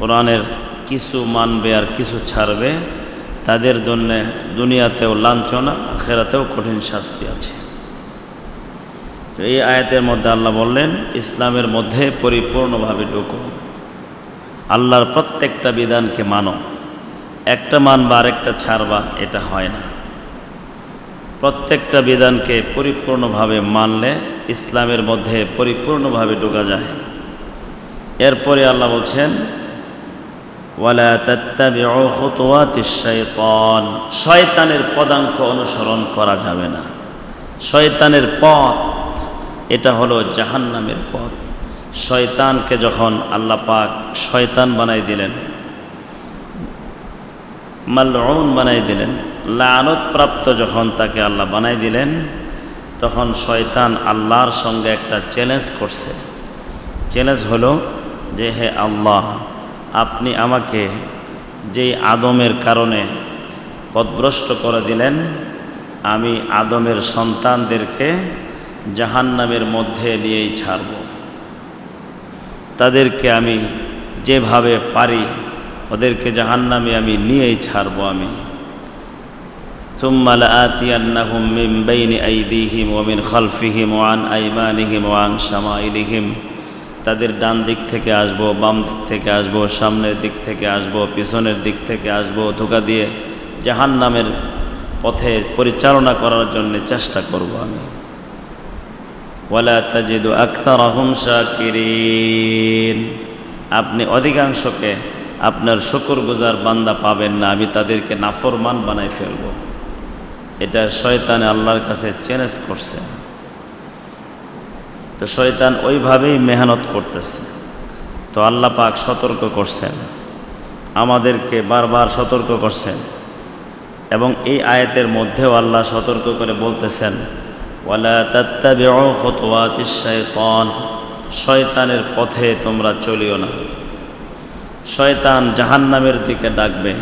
কোরআনের কিছু মানবে আর কিছু ছাড়বে, তাদের জন্য দুনিয়াতেও লাঞ্ছনা, আখিরাতেও কঠিন শাস্তি আছে। তো এই আয়াতের মধ্যে আল্লাহ বললেন, ইসলামের মধ্যে পরিপূর্ণভাবে ঢুকো, আল্লাহর প্রত্যেকটা বিধানকে মানো। একটা মানবা আরেকটা ছাড়বা, এটা হয় না। প্রত্যেকটা বিধানকে পরিপূর্ণভাবে মানলে ইসলামের মধ্যে পরিপূর্ণভাবে ঢোকা যায়। এরপরে আল্লাহ বলছেন, ওয়ালা তাত্তাবিউ খুতুওয়াতিশ শাইতান, শয়তানের পদাঙ্ক অনুসরণ করা যাবে না। শয়তানের পথ এটা হলো জাহান্নামের পথ। শয়তানকে যখন আল্লাহ পাক শয়তান বানাই দিলেন, মালউন বানাই দিলেন, লানত প্রাপ্ত যখন তাকে আল্লাহ বানাই দিলেন, তখন শয়তান আল্লাহর সঙ্গে একটা চ্যালেঞ্জ করছে। চ্যালেঞ্জ হলো যে, হে আল্লাহ, আপনি আমাকে যেই আদমের কারণে পথভ্রষ্ট করে দিলেন, আমি আদমের সন্তানদেরকে জাহান্নামের মধ্যে নিয়েই ছাড়ব। তাদেরকে আমি যেভাবে পারি ওদেরকে জাহান্নামে আমি নিয়েই ছাড়ব। আমি সুম্মা লাআতিয়ান্নাহুম মিন বাইনি আইদিহিম ওয়া মিন খালফিহিম ওয়া আন আইমানিহিম ওয়া আন শামাইলিহিম, তাদের ডান দিক থেকে আসবো, বাম দিক থেকে আসবো, সামনের দিক থেকে আসবো, পিছনের দিক থেকে আসবো, ধোঁকা দিয়ে জাহান্নামের পথে পরিচালনা করার জন্য চেষ্টা করব আমি। ওয়ালা তাজিদু আকসারাহুম শাকিরিন, আপনি অধিকাংশকে আপনার শুকরগুজার বান্দা পাবেন না, আমি তাদেরকে নাফরমান বানাই ফেলব। এটা শয়তানে আল্লাহর কাছে চ্যালেঞ্জ করছে। তো শয়তান ওইভাবেই মেহনত করতেছে। তো আল্লাহ পাক সতর্ক করছেন, আমাদেরকে বারবার সতর্ক করছেন। এবং এই আয়াতের মধ্যেও আল্লাহ সতর্ক করে বলতেছেন, ওয়ালা তাত্তাবিউ খুতুওয়াতিশ শাইতান, শয়তানের পথে তোমরা চলিও না। শয়তান জাহান্নামের দিকে ডাকবে,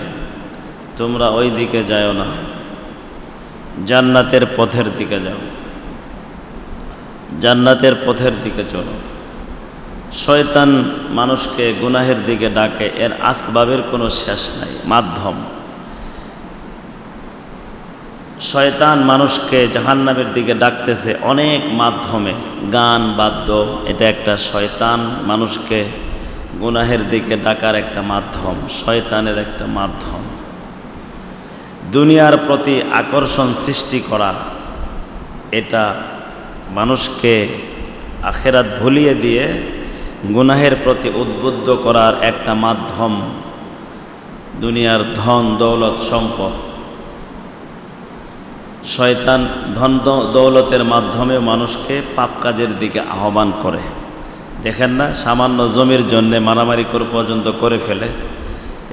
তোমরা ওই দিকে যাও না, জান্নাতের পথের দিকে যাও, জান্নাতের পথের দিকে চলো। শয়তান মানুষকে গুনাহের দিকে ডাকে, এর আসবাবের কোনো শেষ নাই, মাধ্যম। শয়তান মানুষকে জাহান্নামের দিকে ডাকতেছে অনেক মাধ্যমে। গান বাদ্য এটা একটা শয়তান মানুষকে গুনাহের দিকে ডাকার একটা মাধ্যম, শয়তানের একটা মাধ্যম। দুনিয়ার প্রতি আকর্ষণ সৃষ্টি করা, এটা মানুষকে আখিরাত ভুলিয়ে দিয়ে গুনাহের প্রতি উদ্বুদ্ধ করার একটা মাধ্যম। দুনিয়ার ধন দৌলত সম্পদ, শয়তান ধন দৌলতের মাধ্যমে মানুষকে পাপ কাজের দিকে আহ্বান করে। দেখেন না, সামান্য জমির জন্যে মারামারি করে পর্যন্ত করে ফেলে।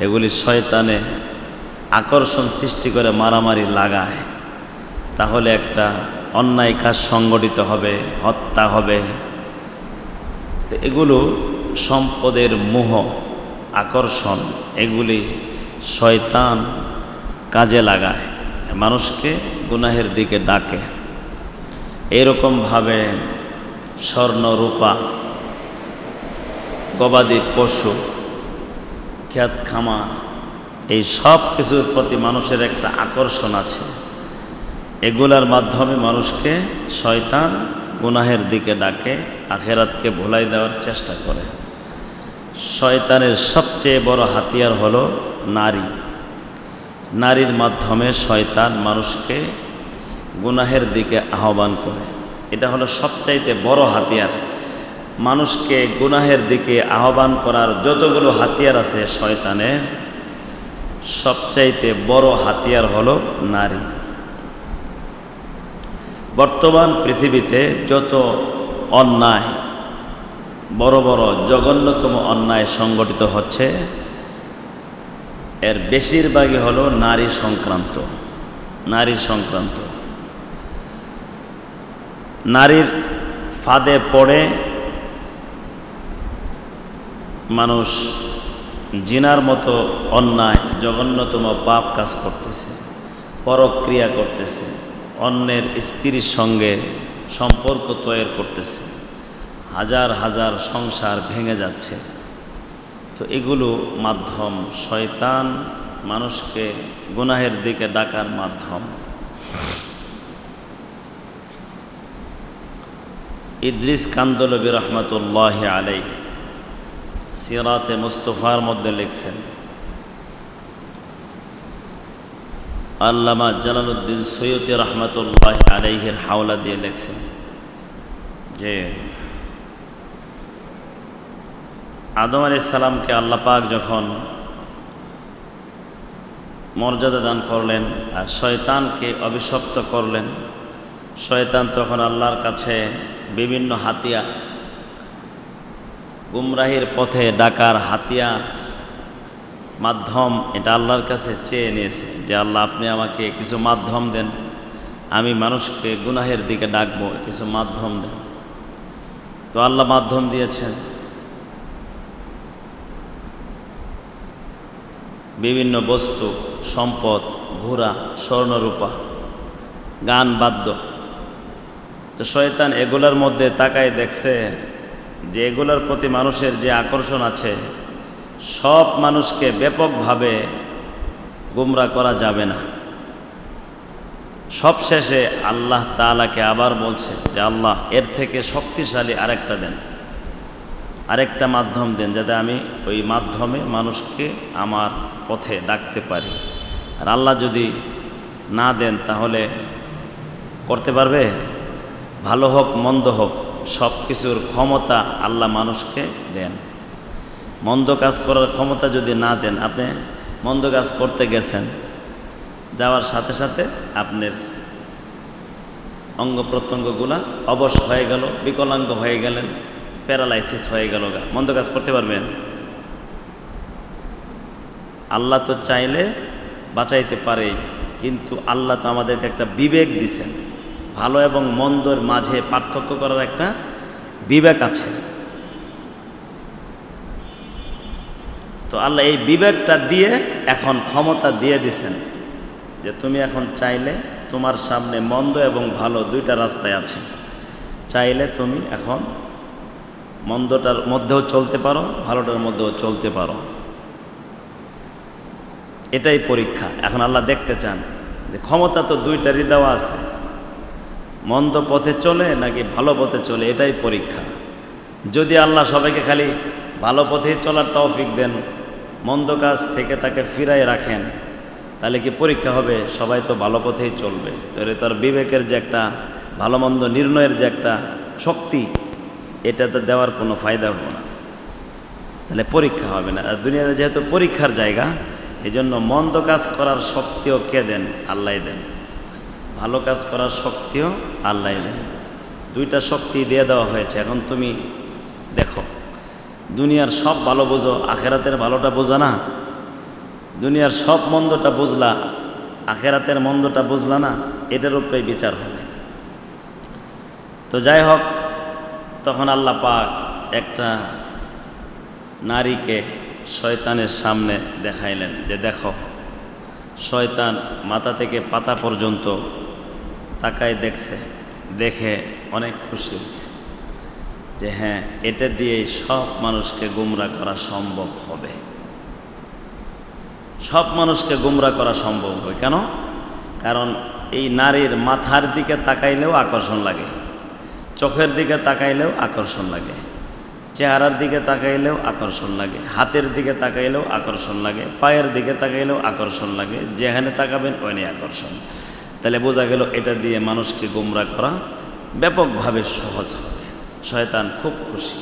এগুলি শয়তানে আকর্ষণ সৃষ্টি করে মারামারি লাগায়, তাহলে একটা অন্যায় কাজ সংগঠিত হবে, হত্যা হবে। তো এগুলো সম্পদের মোহ, আকর্ষণ, এগুলি শয়তান কাজে লাগায়, মানুষকে গুনাহের দিকে ডাকে। এরকমভাবে স্বর্ণ রূপা, গবাদি পশু, ক্ষেত খামার, এই সব কিছুর প্রতি মানুষের একটা আকর্ষণ আছে। এগুলার মাধ্যমে মানুষকে শয়তান গুনাহের দিকে ডাকে, আখিরাতকে ভুলাই দেওয়ার চেষ্টা করে। শয়তানের সবচেয়ে বড় হাতিয়ার হলো নারী। নারীর মাধ্যমে শয়তান মানুষকে গুনাহের দিকে আহ্বান করে। এটা হলো সবচাইতে বড় হাতিয়ার। মানুষকে গুনাহের দিকে আহ্বান করার যতগুলো হাতিয়ার আছে শয়তানের, সবচাইতে বড় হাতিয়ার হলো নারী। বর্তমান পৃথিবীতে যত অন্যায়, বড় বড় জঘন্যতম অন্যায় সংগঠিত হচ্ছে, এর বেশিরভাগই হলো নারী সংক্রান্ত। নারী সংক্রান্ত, নারীর ফাঁদে পড়ে মানুষ জিনার মতো অন্যায় জঘন্যতম পাপ কাজ করতেছে, পরক্রিয়া করতেছে, অন্যের স্ত্রীর সঙ্গে সম্পর্ক তৈরি করতেছে, হাজার হাজার সংসার ভেঙে যাচ্ছে। তো এগুলো মাধ্যম, শয়তান মানুষকে গুনাহের দিকে ডাকার মাধ্যম। ইদ্রিস কান্দলবী রহমতুল্লাহ আলাইহি সিরাতে মুস্তফার মধ্যে লিখছেন, আল্লামা জালালউদ্দিন সৈয়দী রহমতুল্লাহ আলাইহির হাওলা দিয়ে লিখছেন যে আদম আলাইহিস সালামকে আল্লাহ পাক যখন মর্যাদা দান করলেন আর শয়তানকে অভিশপ্ত করলেন, শয়তান তখন আল্লাহর কাছে বিভিন্ন হাতিয়ার, গুমরাহির পথে ডাকার হাতিয়ার মাধ্যম, এটা আল্লাহর কাছে চেয়ে নিয়েছে যে আল্লাহ আপনি আমাকে কিছু মাধ্যম দেন, আমি মানুষকে গুনাহের দিকে ডাকবো, কিছু মাধ্যম দেন। তো আল্লাহ মাধ্যম দিয়েছেন, বিভিন্ন বস্তু, সম্পদ, ঘোড়া, স্বর্ণরূপা, গান, বাদ্য। তো শয়তান এগুলোর মধ্যে তাকায় দেখছে যে এগুলোর প্রতি মানুষের যে আকর্ষণ আছে, সব মানুষকে ব্যাপকভাবে গুমরা করা যাবে না। সবশেষে আল্লাহ তাআলাকে আবার বলছে যে আল্লাহ এর থেকে শক্তিশালী আরেকটা দেন, আরেকটা মাধ্যম দেন, যাতে আমি ওই মাধ্যমে মানুষকে আমার পথে ডাকতে পারি। আর আল্লাহ যদি না দেন তাহলে করতে পারবে? ভালো হোক মন্দ হোক, সব কিছুর ক্ষমতা আল্লাহ মানুষকে দেন। মন্দ কাজ করার ক্ষমতা যদি না দেন, আপনি মন্দ কাজ করতে গেছেন, যাওয়ার সাথে সাথে আপনার অঙ্গ প্রত্যঙ্গগুলা অবশ হয়ে গেল, বিকলাঙ্গ হয়ে গেলেন, প্যারালাইসিস হয়ে গেল, মন্দ কাজ করতে পারবেন? আল্লাহ তো চাইলে বাঁচাইতে পারে, কিন্তু আল্লাহ তো আমাদেরকে একটা বিবেক দিছেন, ভালো এবং মন্দর মাঝে পার্থক্য করার একটা বিবেক আছে। তো আল্লাহ এই বিবেকটা দিয়ে এখন ক্ষমতা দিয়ে দিছেন যে তুমি এখন চাইলে, তোমার সামনে মন্দ এবং ভালো দুইটা রাস্তায় আছে, চাইলে তুমি এখন মন্দটার মধ্যেও চলতে পারো, ভালোটার মধ্যেও চলতে পারো। এটাই পরীক্ষা। এখন আল্লাহ দেখতে চান যে ক্ষমতা তো দুইটারই দেওয়া আছে, মন্দ পথে চলে নাকি ভালো পথে চলে, এটাই পরীক্ষা। যদি আল্লাহ সবাইকে খালি ভালো পথেই চলার তৌফিক দেন, মন্দ কাজ থেকে তাকে ফিরাই রাখেন, তাহলে কি পরীক্ষা হবে? সবাই তো ভালো পথেই চলবে। তাহলে তার বিবেকের যে একটা ভালো মন্দ নির্ণয়ের যে একটা শক্তি, এটা তো দেওয়ার কোনো ফায়দা হবে না, তাহলে পরীক্ষা হবে না। আর দুনিয়াতে যেহেতু পরীক্ষার জায়গা, এই জন্য মন্দ কাজ করার শক্তিও কে দেন? আল্লাহ দেন। ভালো কাজ করার শক্তিও আল্লাহ দেন। দুইটা শক্তি দিয়ে দেওয়া হয়েছে। এখন তুমি দেখো, দুনিয়ার সব ভালো বোঝো, আখেরাতের ভালোটা বোঝো না। দুনিয়ার সব মন্দটা বুঝলা, আখেরাতের মন্দটা বুঝলা না, এটার উপরেই বিচার হবে। তো যাই হোক, তখন আল্লাহ পাক একটা নারীকে শয়তানের সামনে দেখাইলেন যে দেখো, শয়তান মাথা থেকে পাতা পর্যন্ত তাকায় দেখছে, দেখে অনেক খুশি হয়েছে যে হ্যাঁ, এটা দিয়েই সব মানুষকে গুমরা করা সম্ভব হবে। সব মানুষকে গুমরা করা সম্ভব হবে। কেন? কারণ এই নারীর মাথার দিকে তাকাইলেও আকর্ষণ লাগে, চোখের দিকে তাকাইলেও আকর্ষণ লাগে, চেহারার দিকে তাকাইলেও আকর্ষণ লাগে, হাতের দিকে তাকাইলেও আকর্ষণ লাগে, পায়ের দিকে তাকাইলেও আকর্ষণ লাগে, যেখানে তাকাবেন ওখানে আকর্ষণ। তাহলে বোঝা গেল এটা দিয়ে মানুষকে গুমরা করা ব্যাপকভাবে সহজ হবে। শয়তান খুব খুশি।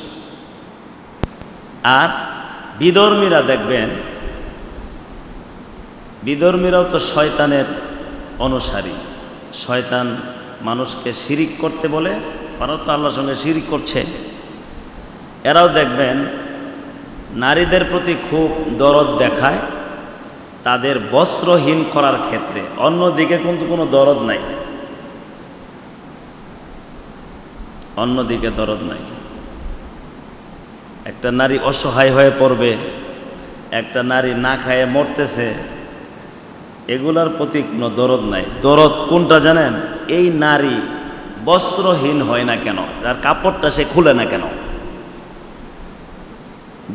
আর বিধর্মীরা দেখবেন, বিধর্মীরাও তো শয়তানের অনুসারী। শয়তান মানুষকে শিরিক করতে বলে, ওরাও তো আল্লাহর সঙ্গে শিরিক করছে। এরাও দেখবেন নারীদের প্রতি খুব দরদ দেখায় তাদের বস্ত্রহীন করার ক্ষেত্রে, অন্যদিকে কিন্তু কোনো দরদ নাই, অন্যদিকে দরদ নাই। একটা নারী অসহায় হয়ে পড়বে, একটা নারী না খায়ে মরতেছে, এগুলার প্রতি কোনো দরদ নাই। দরদ কোনটা জানেন? এই নারী বস্ত্রহীন হয় না কেন, তার কাপড়টা সে খুলে না কেন।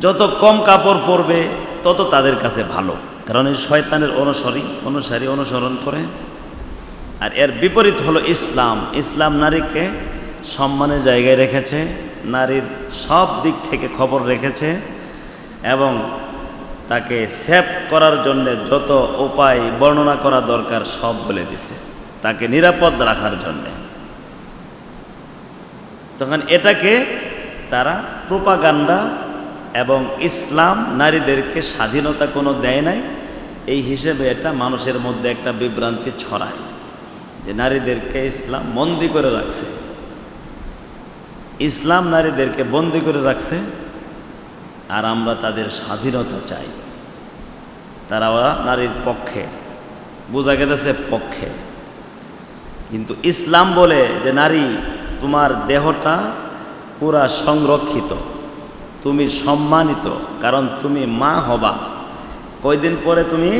যত কম কাপড় পরবে তত তাদের কাছে ভালো, কারণ এই শয়তানের অনুসারী অনুসরণ করে। আর এর বিপরীত হলো ইসলাম। ইসলাম নারীকে সম্মানের জায়গায় রেখেছে, নারীর সব দিক থেকে খবর রেখেছে এবং তাকে সেভ করার জন্য যত উপায় বর্ণনা করা দরকার সব বলে দিছে, তাকে নিরাপদ রাখার জন্যে। তখন এটাকে তারা প্রোপাগান্ডা, এবং ইসলাম নারীদেরকে স্বাধীনতা কোনো দেয় নাই এই হিসেবে এটা মানুষের মধ্যে একটা বিভ্রান্তি ছড়ায় যে নারীদেরকে ইসলাম বন্দি করে রাখছে, ইসলাম নারীদেরকে বন্দি করে রাখছে আর আমরা তাদের স্বাধীনতা চাই। তারা নারীর পক্ষে, বোঝা গেছে পক্ষে, কিন্তু ইসলাম বলে যে নারী তোমার দেহটা পুরা সংরক্ষিত, তুমি সম্মানিত, কারণ তুমি মা হবা, কয়দিন পরে তুমি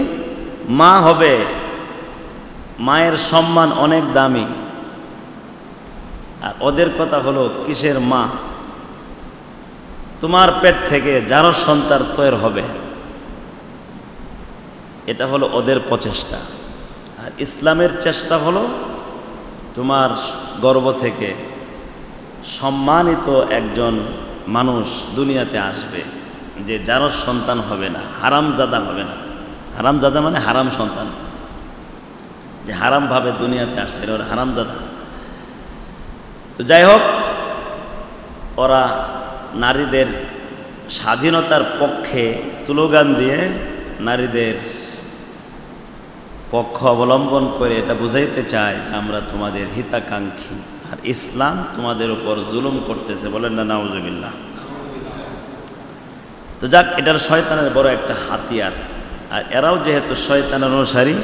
মা হবে, মায়ের সম্মান অনেক দামি। আর ওদের কথা হলো কিসের মা? তোমার পেট থেকে যারও সন্তান তৈরি হবে, এটা হলো ওদের প্রচেষ্টা। আর ইসলামের চেষ্টা হলো তোমার গর্ভ থেকে সম্মানিত একজন মানুষ দুনিয়াতে আসবে, যে যারও সন্তান হবে না, হারামজাদা হবে না। হারামজাদা মানে হারাম সন্তান, যে হারামভাবে দুনিয়াতে আসছে ওরা হারামজাদা। তো যাই হোক, ওরা নারীদের স্বাধীনতার পক্ষে স্লোগান দিয়ে নারীদের পক্ষ অবলম্বন করে এটা বুঝাইতে চায় যে আমরা তোমাদের হিতাকাঙ্ক্ষী, আর ইসলাম তোমাদের উপর জুলুম করতেছে। বলেন না নাউজুবিল্লাহ। তো যাক, এটার শয়তানের বড় একটা হাতিয়ার। আর এরাও যেহেতু শয়তানের অনুসারী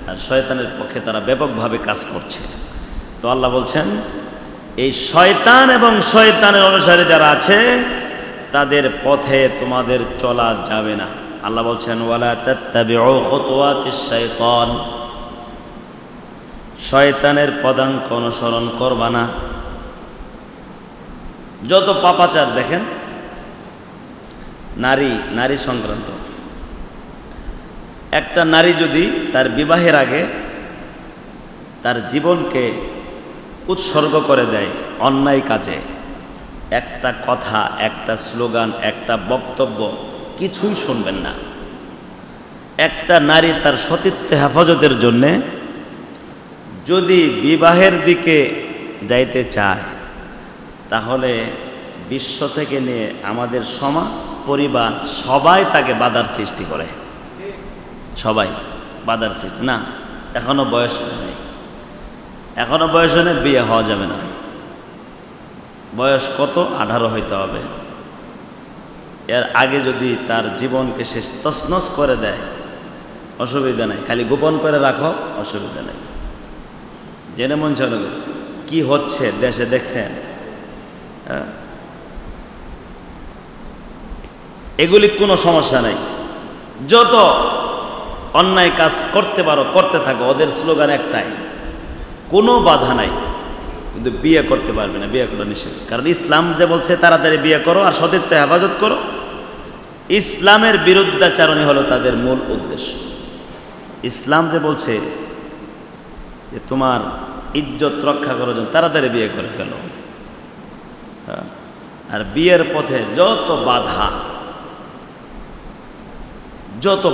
আর শয়তানের পক্ষে তারা ব্যাপকভাবে কাজ করছে, তো আল্লাহ বলছেন এই শয়তান এবং শয়তানের অনুসারী যারা আছে তাদের পথে তোমাদের চলা যাবে না। আল্লাহ বলছেন ওয়ালা তাত্তাবিউ খুতুওয়াতিশ শাইতান, শয়তানের পদাঙ্ক অনুসরণ করবা না। যত পাপাচার দেখেন নারী সংক্রান্ত, একটা নারী যদি তার বিবাহের আগে তার জীবনকে উৎসর্গ করে দেয় অন্যায় কাজে, একটা কথা, একটা স্লোগান, একটা বক্তব্য কিছুই শুনবেন না। একটা নারী তার সতীত্ব হেফাজতের জন্যে যদি বিবাহের দিকে যাইতে চায়, তাহলে বিশ্ব থেকে নিয়ে আমাদের সমাজ, পরিবার সবাই তাকে বাধার সৃষ্টি করে। সবাই বাধার সৃষ্টি, না এখনো বয়স নেই, এখনো বয়স নেই, বিয়ে হওয়া যাবে না। বয়স কত? 18 হইতে হবে। এর আগে যদি তার জীবনকে সে তছনছ করে দেয় অসুবিধা নাই, খালি গোপন করে রাখো, অসুবিধা নেই। জেনে মন চাল কি হচ্ছে দেশে দেখছেন, এগুলি কোনো সমস্যা নাই। যত অন্যায় কাজ করতে পারো করতে থাকো, ওদের স্লোগান একটাই, কোনো বাধা নাই, কিন্তু বিয়ে করতে পারবে না, বিয়ে করা নিষেধ। কারণ ইসলাম যে বলছে তাড়াতাড়ি বিয়ে করো আর সতীত্ব হেফাজত করো, ইসলামের বিরুদ্ধাচারণই হলো তাদের মূল উদ্দেশ্য। ইসলাম যে বলছে যে তোমার ইজ্জত রক্ষা করার জন্য তাড়াতাড়ি বিয়ে করে ফেলো, আর বিয়ের পথে যত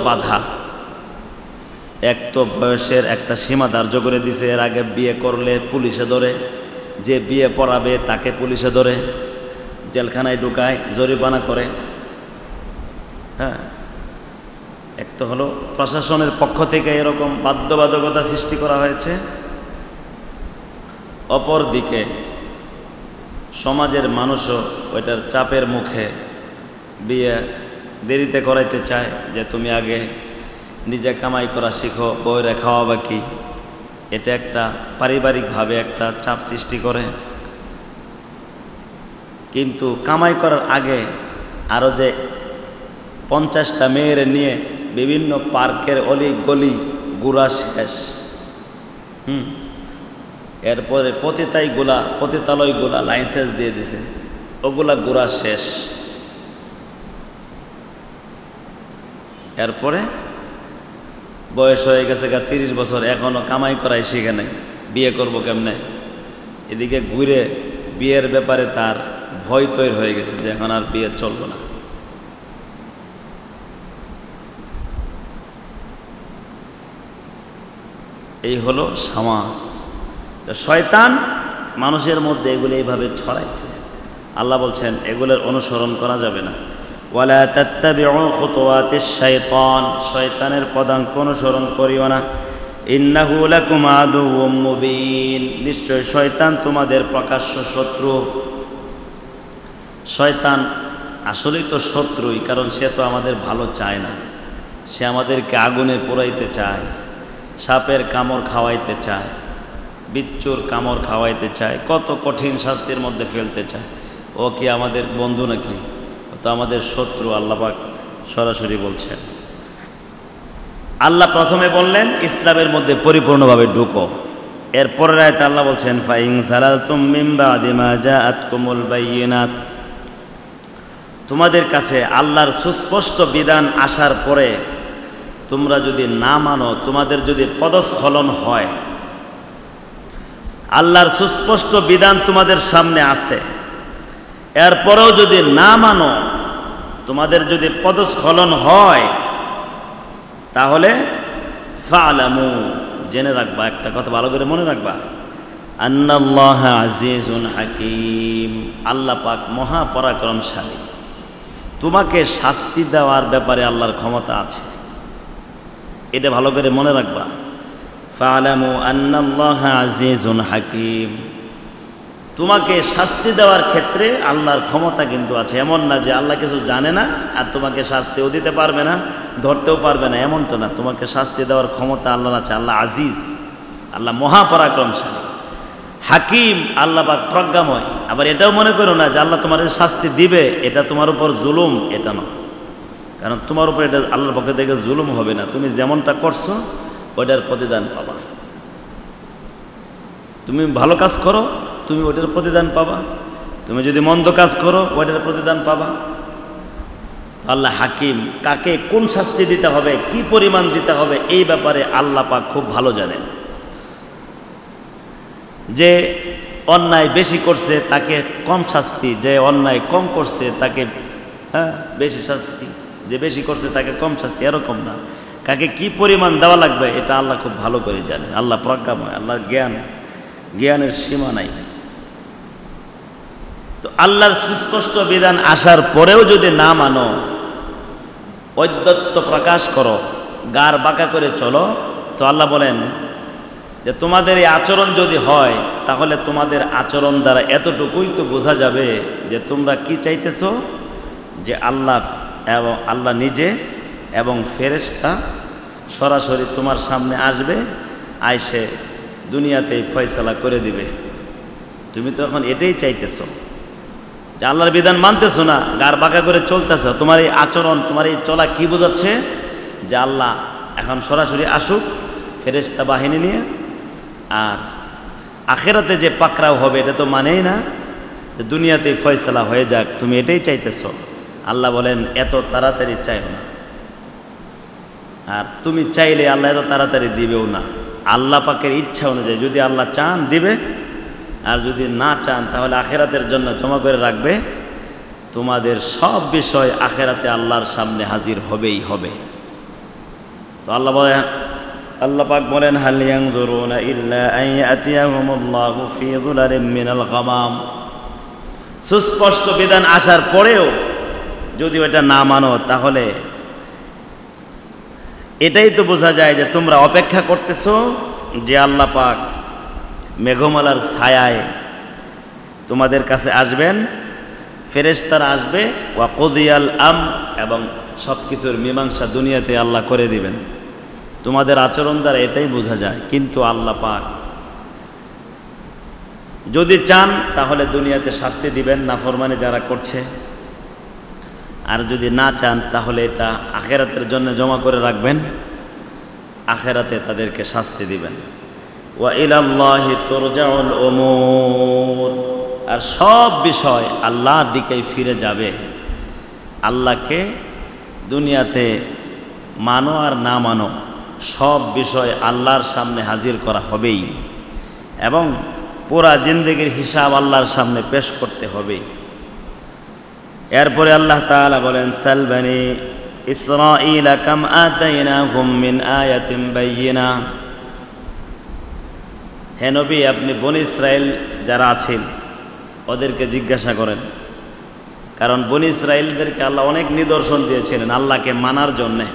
বাধা, এক তো বয়সের একটা সীমা ধার্য করে দিছে, এর আগে বিয়ে করলে পুলিশে ধরে, যে বিয়ে পড়াবে তাকে পুলিশে ধরে, জেলখানায় ঢুকায়, জরিমানা করে। হ্যাঁ, এক তো হলো প্রশাসনের পক্ষ থেকে এরকম বাধ্যবাধকতা সৃষ্টি করা হয়েছে, অপর দিকে সমাজের মানুষও ওইটার চাপের মুখে বিয়ে দেরিতে করাইতে চায়, যে তুমি আগে নিজে কামাই করা শিখো, বউরে খাওয়াবা কি। এটা একটা পারিবারিকভাবে একটা চাপ সৃষ্টি করে। কিন্তু কামাই করার আগে আরও যে 50টা মেয়ের নিয়ে বিভিন্ন পার্কের অলি গলি ঘুরা শেষ, এরপরে পতিতালয়গুলা লাইসেন্স দিয়ে দিছে, ওগুলা ঘুরা শেষ। এরপরে বয়স হয়ে গেছে 30 বছর, এখনো কামাই করাই শিখে নাই, বিয়ে করবো কেমনে। এদিকে ঘুরে বিয়ের ব্যাপারে তার ভয় তৈরি হয়ে গেছে যে এখন আর বিয়ে চলবে না। এই হলো সমাজ। শয়তান মানুষের মধ্যে এগুলো এইভাবে ছড়াইছে। আল্লাহ বলছেন এগুলোর অনুসরণ করা যাবে না। ওয়ালা তাত্তাবিউ খুতুওয়াতিশ শাইতান, শয়তানের পদাঙ্ক অনুসরণ করিও না। ইন্নাহু লাকুম আদুউম মুবিন, নিশ্চয় শয়তান তোমাদের প্রকাশ্য শত্রু। শয়তান আসলেই তো শত্রুই, কারণ সে তো আমাদের ভালো চায় না। সে আমাদেরকে আগুনে পোড়াইতে চায়, সাপের কামড় খাওয়াইতে চায়, বিচ্ছুর কামড় খাওয়াইতে চায়, কত কঠিন শাস্তির মধ্যে ফেলতে চায়। ও কি আমাদের বন্ধু নাকি? ও তো আমাদের শত্রু। আল্লাহ পাক সরাসরি বলছেন। আল্লাহ প্রথমে বললেন ইসলামের মধ্যে পরিপূর্ণভাবে ঢুকো। এরপরের আয়াতে আল্লাহ বলছেন ফাইন যালালতুম মিন বাদি মা জাআতকুমুল বায়িনাত, তোমাদের কাছে আল্লাহর সুস্পষ্ট বিধান আসার পরে তোমরা যদি না মানো, তোমাদের যদি পদস্খলন হয়, আল্লাহর সুস্পষ্ট বিধান তোমাদের সামনে আছে, এরপরেও যদি না মানো, তোমাদের যদি পদস্খলন হয়, তাহলে ফালামু, জেনে রাখবা, একটা কথা ভালো করে মনে রাখবা, আন্নাল্লাহা আজিজুন হাকিম, আল্লাহ পাক মহাপরাক্রমশালী। তোমাকে শাস্তি দেওয়ার ব্যাপারে আল্লাহর ক্ষমতা আছে, এটা ভালো করে মনে রাখবা। ফালামু আন্নাল্লাহা আজিজুন হাকিম, তোমাকে শাস্তি দেওয়ার ক্ষেত্রে আল্লাহর ক্ষমতা কিন্তু আছে। এমন না যে আল্লাহ কিছু জানে না আর তোমাকে শাস্তিও দিতে পারবে না, ধরতেও পারবে না, এমন তো না। তোমাকে শাস্তি দেওয়ার ক্ষমতা আল্লাহর আছে। আল্লাহ আজিজ, আল্লাহ মহাপরাক্রমশালী। হাকিম, আল্লাহ পাক প্রজ্ঞাময়। আবার এটাও মনে করো না যে আল্লাহ তোমার শাস্তি দিবে, এটা তোমার উপর জুলুম, এটা না। কারণ তোমার উপর এটা আল্লাহর পক্ষ থেকে জুলুম হবে না। তুমি যেমনটা করছো ওইটার প্রতিদান পাবা। তুমি ভালো কাজ করো, তুমি ওইটার প্রতিদান পাবা। তুমি যদি মন্দ কাজ করো, ওইটার প্রতিদান পাবা। আল্লাহ হাকিম, কাকে কোন শাস্তি দিতে হবে, কি পরিমাণ দিতে হবে, এই ব্যাপারে আল্লাহ পাক খুব ভালো জানেন। যে অন্যায় বেশি করছে তাকে কম শাস্তি, যে অন্যায় কম করছে তাকে বেশি শাস্তি, যে বেশি করছে তাকে কম শাস্তি, এরকম না। কাকে কি পরিমাণ দেওয়া লাগবে এটা আল্লাহ খুব ভালো করে জানেন। আল্লাহ প্রজ্ঞাময়, আল্লাহর জ্ঞানের সীমা নাই। তো আল্লাহর সুস্পষ্ট বিধান আসার পরেও যদি না মানো, ঔদ্ধত্য প্রকাশ করো, গার বাঁকা করে চলো, তো আল্লাহ বলেন যে তোমাদের এই আচরণ যদি হয়, তাহলে তোমাদের আচরণ দ্বারা এতটুকুই তো বোঝা যাবে যে তোমরা কি চাইতেছো, যে আল্লাহ নিজে এবং ফেরেশতা সরাসরি তোমার সামনে আসবে, আইসে দুনিয়াতেই ফয়সালা করে দিবে। তুমি তো এখন এটাই চাইতেছো যে আল্লাহর বিধান মানতেছো না, গার বাঁকা করে চলতেছো। তোমার এই আচরণ, তোমার এই চলা কি বোঝাচ্ছে? যে আল্লাহ এখন সরাসরি আসুক ফেরেশতা বাহিনী নিয়ে, আর আখেরাতে যে পাকড়াও হবে এটা তো মানেই না, যে দুনিয়াতেই ফয়সালা হয়ে যাক, তুমি এটাই চাইতেছো। আল্লাহ বলেন এত তাড়াতাড়ি চাইও না। আর তুমি চাইলে আল্লাহ এত তাড়াতাড়ি দিবেও না। আল্লাহ পাকের ইচ্ছা অনুযায়ী যদি আল্লাহ চান দিবে, আর যদি না চান তাহলে আখেরাতের জন্য জমা করে রাখবে। তোমাদের সব বিষয় আখেরাতে আল্লাহর সামনে হাজির হবেই হবে। তো আল্লাহ পাক বলেন হাল ইয়ানজুরুনা ইল্লা আন ইয়াতিয়াহুমুল্লাহু ফি যুলালিম মিনাল গামাম, সুস্পষ্ট বিধান আসার পরেও যদি ওটা না মানো, তাহলে এটাই তো বোঝা যায় যে তোমরা অপেক্ষা করতেছো যে আল্লাহ পাক মেঘমালার ছায়ায় তোমাদের কাছে আসবেন, ফেরেশতারা আসবে, ওয়া কুদিয়াল এবং সব কিছুর মীমাংসা দুনিয়াতে আল্লাহ করে দিবেন। তোমাদের আচরণ দ্বারা এটাই বোঝা যায়। কিন্তু আল্লাহ পাক যদি চান তাহলে দুনিয়াতে শাস্তি দিবেন নাফরমানি যারা করছে, আর যদি না চান তাহলে এটা আখেরাতের জন্য জমা করে রাখবেন, আখেরাতে তাদেরকে শাস্তি দিবেন। ওয়া ইলাল্লাহি তুরজাউল উমুর, আর সব বিষয় আল্লাহর দিকেই ফিরে যাবে। আল্লাহকে দুনিয়াতে মানো আর না মানো সব বিষয় আল্লাহর সামনে হাজির করা হবেই এবং পুরা জিন্দেগির হিসাব আল্লাহর সামনে পেশ করতে হবে। এরপরে আল্লাহ তাআলা বলেন, সাল বনি ইসরাঈল কাম আতাইনাহুম মিন আয়াতিন বাইয়িনা। হে নবী, আপনি বনি ইসরাইল যারা আছেন ওদেরকে জিজ্ঞাসা করেন, কারণ বনি ইসরাইলদেরকে আল্লাহ অনেক নিদর্শন দিয়েছিলেন আল্লাহকে মানার জন্যে।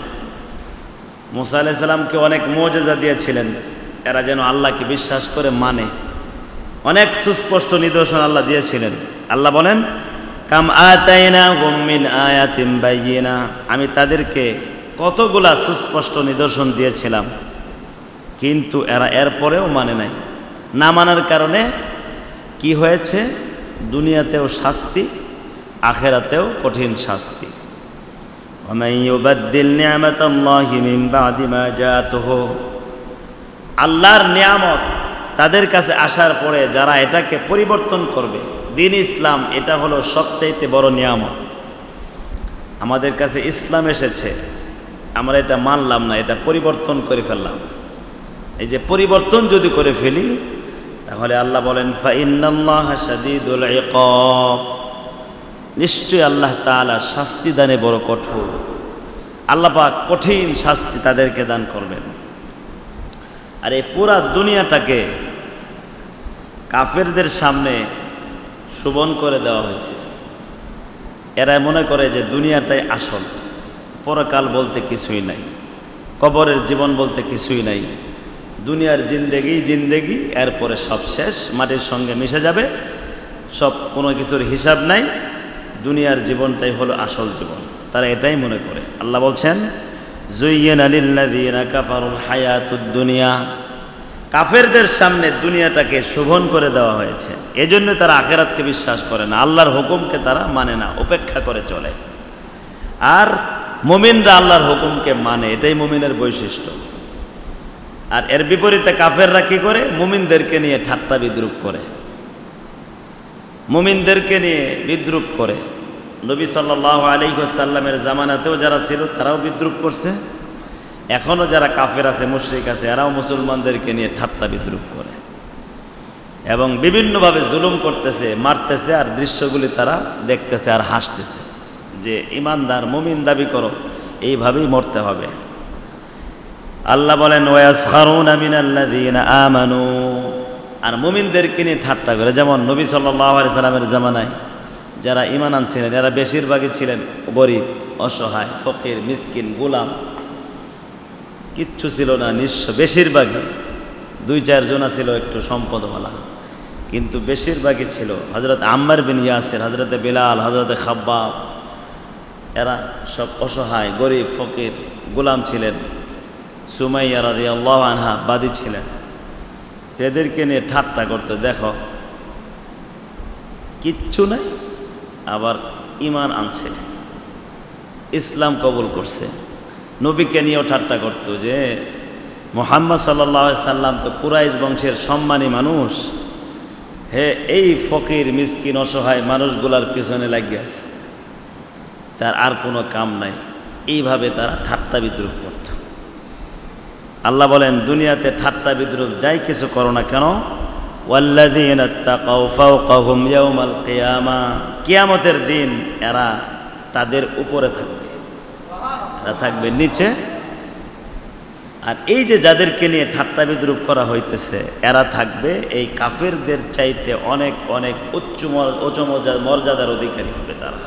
মুসা আলাইহিস সালামকে অনেক মুজিজা দিয়েছিলেন এরা যেন আল্লাহকে বিশ্বাস করে মানে। অনেক সুস্পষ্ট নিদর্শন আল্লাহ দিয়েছিলেন। আল্লাহ বলেন, কাম আতাইনাহুম মিন আয়াতিন বাইয়িনা, আমি তাদেরকে কতগুলা সুস্পষ্ট নিদর্শন দিয়েছিলাম, কিন্তু এরা এরপরেও মানে নাই। না মানার কারণে কি হয়েছে? দুনিয়াতেও শাস্তি, আখিরাতেও কঠিন শাস্তি। ওয়ামান ইউবাদদিল নি'মাতাল্লাহি মিন বা'দি মা জাআতুহু, আল্লাহর নিয়ামত তাদের কাছে আসার পরে যারা এটাকে পরিবর্তন করবে, দিন ইসলাম এটা হলো সবচাইতে বড় নিয়ামত। আমাদের কাছে ইসলাম এসেছে, আমরা এটা মানলাম না, এটা পরিবর্তন করে ফেললাম। এই যে পরিবর্তন যদি করে ফেলি, তাহলে আল্লাহ বলেন, ফাইন্নাল্লাহা শাদীদুল ইকাব, নিশ্চয়ই আল্লাহ তাআলা শাস্তি দানে বড় কঠোর। আল্লাহ পাক কঠিন শাস্তি তাদেরকে দান করবেন। আর এই পুরা দুনিয়াটাকে কাফেরদের সামনে শোভন করে দেওয়া হয়েছে। এরা মনে করে যে দুনিয়াটাই আসল, পরকাল বলতে কিছুই নাই, কবরের জীবন বলতে কিছুই নাই, দুনিয়ার জিন্দেগি এরপরে সব শেষ, মাটির সঙ্গে মিশে যাবে, সব কোনো কিছুর হিসাব নাই, দুনিয়ার জীবনটাই হলো আসল জীবন। তারা এটাই মনে করে। আল্লাহ বলছেন, যুয়্যিনা লিল্লাযীনা কাফারুল হায়াতুদ দুনিয়া, কাফেরদের সামনে দুনিয়াটাকে শোভন করে দেওয়া হয়েছে। এজন্য তারা আখিরাতকে বিশ্বাস করে না, আল্লাহর হুকুমকে তারা মানে না, উপেক্ষা করে চলে। আর মুমিনরা আল্লাহর হুকুমকে মানে, এটাই মুমিনের বৈশিষ্ট্য। আর এর বিপরীতে কাফেররা কি করে? মুমিনদেরকে নিয়ে ঠাট্টা বিদ্রুপ করে, মুমিনদেরকে নিয়ে বিদ্রুপ করে। নবী সাল্লাল্লাহু আলাইহি ওয়াসাল্লামের জামানাতেও যারা ছিল তারাও বিদ্রুপ করছে, এখনও যারা কাফের আছে, মুশরিক আছে, এরাও মুসলমানদেরকে নিয়ে ঠাট্টা বিদ্রুপ করে এবং বিভিন্নভাবে জুলুম করতেছে, মারতেছে। আর দৃশ্যগুলি তারা দেখতেছে আর হাসতেছে যে ইমানদার মুমিন দাবি করো, এইভাবেই মরতে হবে। আল্লাহ বলেন, ওয়ায়াসখারুনা মিনাল্লাযীনা আমানু, আর মুমিনদেরকে নিয়ে ঠাট্টা করে। যেমন নবী সাল্লাল্লাহু আলাইহি সাল্লামের জামানায় যারা ঈমান আনছিলেন এরা বেশিরভাগই ছিলেন গরিব, অসহায়, ফকির, মিসকিন, গোলাম, কিচ্ছু ছিল না, নিঃস্ব। বেশিরভাগই, 2-4 জন ছিল একটু সম্পদওয়ালা, কিন্তু বেশিরভাগই ছিল হযরত আম্মার বিন ইয়াসির, হযরতে বিলাল, হযরতে খাব্বাব। এরা সব অসহায়, গরিব, ফকির, গোলাম ছিলেন। সুমাইয়া রাদিয়াল্লাহু আনহা বাদী ছিলেন। এদেরকে নিয়ে ঠাট্টা করতে, দেখো কিচ্ছু নাই, আবার ঈমান আনছে, ইসলাম কবুল করছে। নবীকে নিয়েও ঠাট্টা করত যে মুহাম্মদ সাল্লাল্লাহু আলাইহি সাল্লাম তো কুরাইশ বংশের সম্মানী মানুষ, হে এই ফকির, মিসকিন, অসহায় মানুষগুলার পিছনে লাগিয়ে আছে, তার আর কোনো কাম নাই। এইভাবে তারা ঠাট্টা বিদ্রুপ করত। আল্লাহ বলেন, দুনিয়াতে ঠাট্টা বিদ্রুপ যাই কিছু করো না কেন, ওয়াল্লাযীনা তাকাউ ফাওকাহুম ইয়াওমাল কিয়ামা, কিয়ামতের দিন এরা তাদের উপরে থাকবে, এরা থাকবে নিচে। আর এই যে যাদেরকে নিয়ে ঠাট্টা বিদ্রুপ করা হইতেছে, এরা থাকবে এই কাফেরদের চাইতে অনেক অনেক উচ্চ মর্যাদার অধিকারী হবে তারা।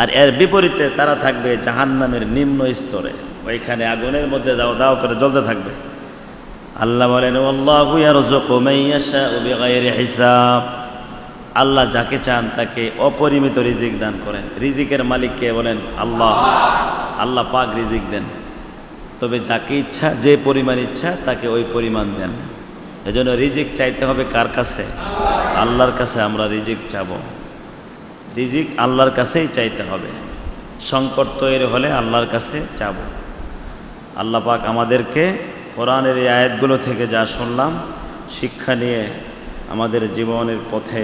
আর এর বিপরীতে তারা থাকবে জাহান্নামের নিম্ন স্তরে, ওইখানে আগুনের মধ্যে দাও দাও করে জ্বলতে থাকবে। আল্লাহ বলেন, আল্লাহু ইয়ারযুকু মান ইয়াশাউ বিগাইরি হিসাব, আল্লাহ যাকে চান তাকে অপরিমিত রিজিক দান করেন। রিজিকের মালিককে বলেন আল্লাহ, আল্লাহ পাক রিজিক দেন, তবে যাকে ইচ্ছা, যে পরিমাণ ইচ্ছা তাকে ওই পরিমাণ দেন। এজন্য রিজিক চাইতে হবে কার কাছে? আল্লাহর কাছে আমরা রিজিক চাবো। রিজিক আল্লাহর কাছেই চাইতে হবে। সংকট তৈরি হলে আল্লাহর কাছে চাবো। আল্লাহ পাক আমাদেরকে কোরআনের এই আয়াতগুলো থেকে যা শুনলাম শিক্ষা নিয়ে আমাদের জীবনের পথে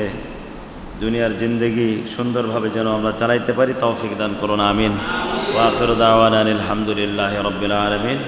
দুনিয়ার জিন্দেগি সুন্দরভাবে যেন আমরা চালাইতে পারি তৌফিক দান করুন, আমিন। ওয়া আখিরু দাওয়ানা আলহামদুলিল্লাহি রাব্বিল আলামিন।